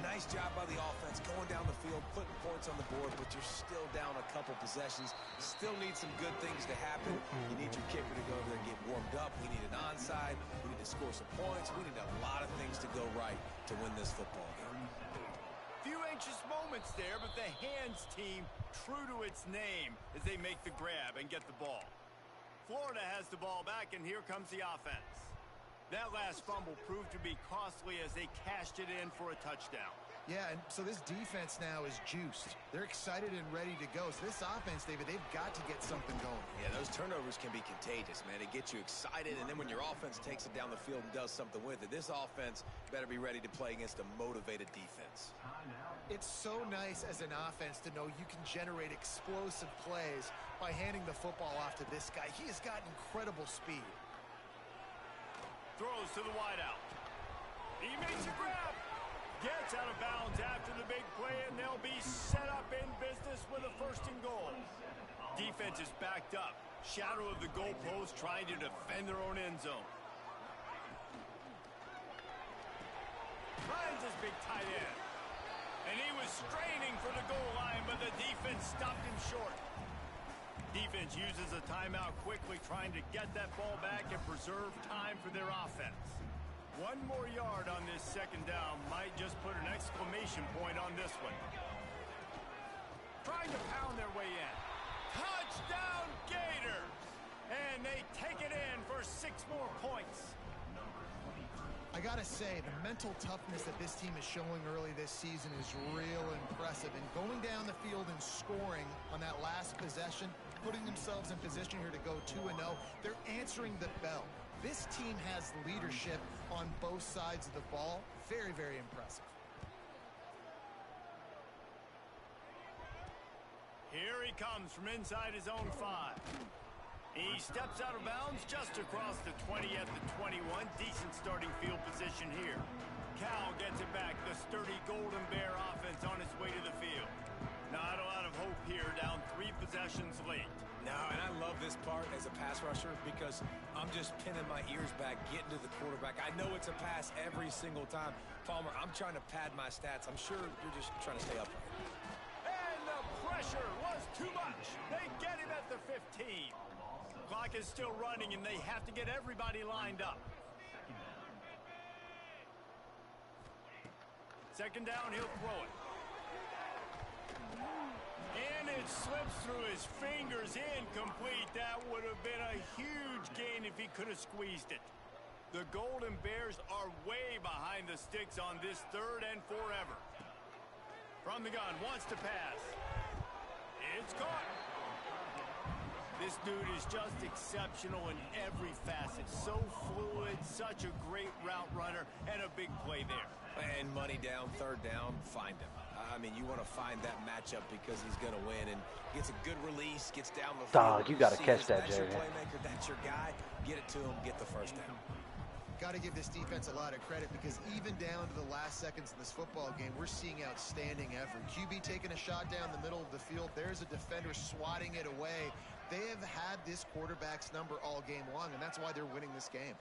[SPEAKER 3] Nice job by the offense going down the field, putting points on the board, but you're still down a couple possessions. Still need some good things to happen. You need your kicker to go over there and get warmed up. We need an onside. We need to score some points. We need a lot of things to go right to win this football game.
[SPEAKER 1] Few anxious moments there, but the hands team true to its name as they make the grab and get the ball. Florida has the ball back, and here comes the offense. That last fumble proved to be costly as they cashed it in for a touchdown.
[SPEAKER 2] Yeah, and so this defense now is juiced. They're excited and ready to go. So this offense, David, they've got to get something going.
[SPEAKER 3] Yeah, those turnovers can be contagious, man. It gets you excited, and then when your offense takes it down the field and does something with it, this offense better be ready to play against a motivated defense.
[SPEAKER 2] It's so nice as an offense to know you can generate explosive plays by handing the football off to this guy. He has got incredible speed.
[SPEAKER 1] Throws to the wideout. He makes a grab. Gets out of bounds after the big play, and they'll be set up in business with a 1st and goal. Defense is backed up. Shadow of the goalpost trying to defend their own end zone. Finds his big tight end. And he was straining for the goal line, but the defense stopped him short. Defense uses a timeout quickly, trying to get that ball back and preserve time for their offense. One more yard on this second down might just put an exclamation point on this one. Trying to pound their way in. Touchdown Gators! And they take it in for 6 more points.
[SPEAKER 2] I gotta say, the mental toughness that this team is showing early this season is real impressive. And going down the field and scoring on that last possession, putting themselves in position here to go 2-0, they're answering the bell. This team has leadership on both sides of the ball. Very, very impressive.
[SPEAKER 1] he comes from inside his own 5. He steps out of bounds just across the 20 at the 21. Decent starting field position here. Cal gets it back. The sturdy Golden Bear offense on its way to the field. Not a lot of hope here, down 3 possessions late.
[SPEAKER 3] No, and I love this part as a pass rusher because I'm just pinning my ears back, getting to the quarterback. I know it's a pass every single time. Palmer, I'm trying to pad my stats. I'm sure you're just trying to stay upright.
[SPEAKER 1] And the pressure was too much. They get him at the 15. Clock is still running, and they have to get everybody lined up. Second down, he'll throw it. And it slips through his fingers, incomplete. That would have been a huge gain if he could have squeezed it. The Golden Bears are way behind the sticks on this 3rd and forever. From the gun, wants to pass. It's caught. This dude is just exceptional in every facet. So fluid, such a great route runner, and a big play there.
[SPEAKER 3] And money down, 3rd down, find him. I mean, you want to find that matchup because he's going to win and gets a good release, gets down the field.
[SPEAKER 6] Dog, you got to catch that,
[SPEAKER 3] That's your
[SPEAKER 6] Jerry.
[SPEAKER 3] playmaker, that's your guy. Get it to him, get the 1st down.
[SPEAKER 2] Got to give this defense a lot of credit because even down to the last seconds in this football game, we're seeing outstanding effort. QB taking a shot down the middle of the field. There's a defender swatting it away. They have had this quarterback's number all game long, and that's why they're winning this game.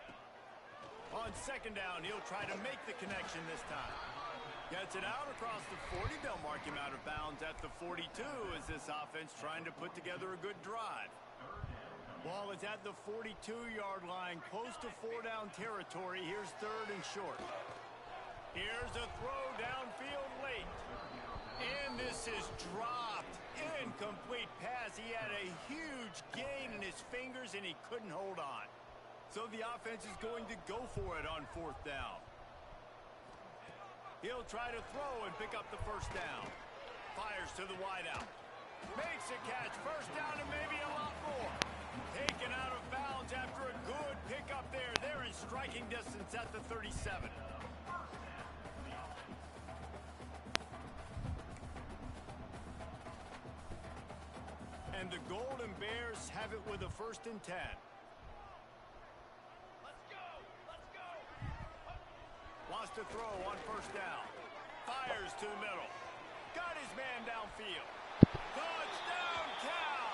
[SPEAKER 1] On 2nd down, he'll try to make the connection this time. Gets it out across the 40. They'll mark him out of bounds at the 42 as this offense trying to put together a good drive. Ball is at the 42-yard line, close to 4-down territory. Here's 3rd and short. Here's a throw downfield late. And this is dropped. Incomplete pass. He had a huge gain in his fingers, and he couldn't hold on. So the offense is going to go for it on 4th down. He'll try to throw and pick up the 1st down. Fires to the wideout. Makes a catch. 1st down and maybe a lot more. Taken out of bounds after a good pickup there. They're in striking distance at the 37. And the Golden Bears have it with a 1st and 10. Wants to throw on 1st down. Fires to the middle. Got his man downfield. Touchdown, Cal!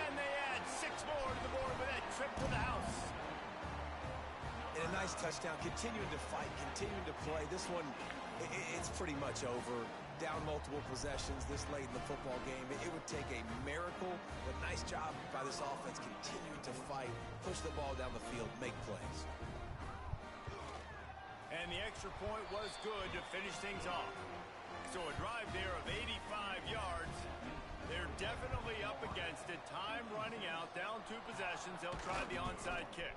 [SPEAKER 1] And they add 6 more to the board with that trip to the house.
[SPEAKER 3] And a nice touchdown. Continuing to fight, continuing to play. This one, it's pretty much over. Down multiple possessions this late in the football game. It would take a miracle, but nice job by this offense continuing to fight, push the ball down the field, make plays.
[SPEAKER 1] And the extra point was good to finish things off. So a drive there of 85 yards. They're definitely up against it. Time running out, down 2 possessions. They'll try the onside kick.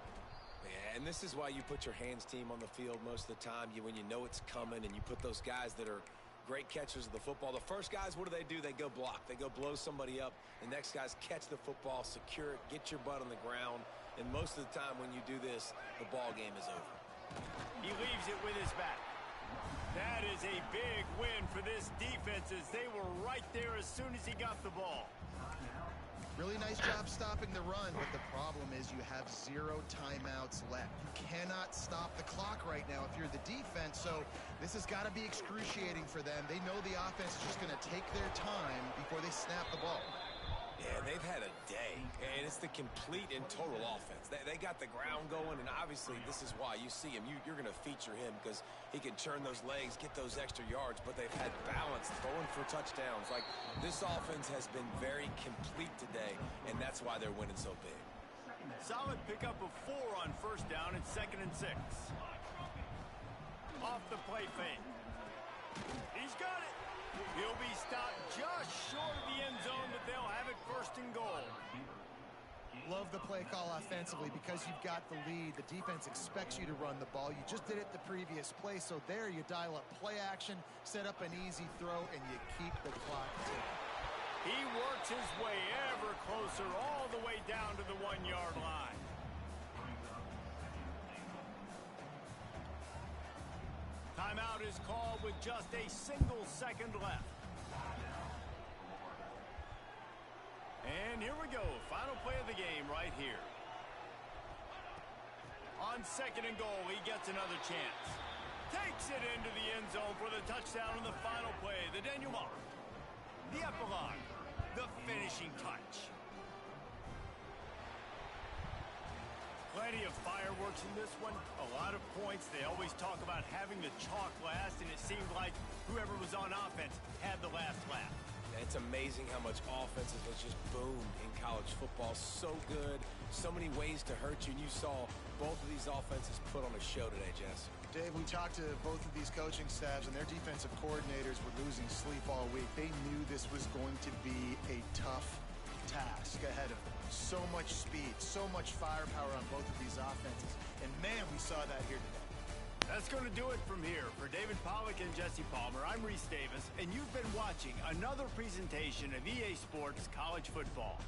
[SPEAKER 3] And this is why you put your hands team on the field most of the time. When you know it's coming and you put those guys that are great catchers of the football. The first guys, what do? They go block. They go blow somebody up. The next guys catch the football, secure it, get your butt on the ground. And most of the time when you do this, the ball game is over.
[SPEAKER 1] He leaves it with his back. That is a big win for this defense as they were right there as soon as he got the ball.
[SPEAKER 2] Really nice job stopping the run, but the problem is you have 0 timeouts left. You cannot stop the clock right now if you're the defense, so this has got to be excruciating for them. They know the offense is just going to take their time before they snap the ball.
[SPEAKER 3] Yeah, they've had a day, and it's the complete and total offense. They got the ground going, and obviously this is why you see him. You're going to feature him because he can churn those legs, get those extra yards, but they've had balance, throwing for touchdowns. Like, this offense has been very complete today, and that's why they're winning so big.
[SPEAKER 1] Solid pickup of 4 on 1st down and 2nd and 6. Off the play fake. He's got it. He'll be stopped just short of the end zone, but they'll have it 1st and goal.
[SPEAKER 2] Love the play call offensively because you've got the lead. The defense expects you to run the ball. You just did it the previous play, so there you dial up play action, set up an easy throw, and you keep the clock ticking.
[SPEAKER 1] He works his way ever closer all the way down to the 1-yard line. Timeout is called with just a single second left. And here we go. Final play of the game right here. On 2nd and goal, he gets another chance. Takes it into the end zone for the touchdown on the final play. The denouement. The epilogue. The finishing touch. Plenty of fireworks in this one. A lot of points. They always talk about having the chalk last, and it seemed like whoever was on offense had the last laugh.
[SPEAKER 3] It's amazing how much offenses has just boomed in college football. So good. So many ways to hurt you. And you saw both of these offenses put on a show today, Jess.
[SPEAKER 2] Dave, we talked to both of these coaching staffs, and their defensive coordinators were losing sleep all week. They knew this was going to be a tough task ahead of them. So much speed, so much firepower on both of these offenses. And, man, we saw that here today.
[SPEAKER 1] That's going to do it from here. For David Pollack and Jesse Palmer, I'm Reese Davis, and you've been watching another presentation of EA Sports College Football.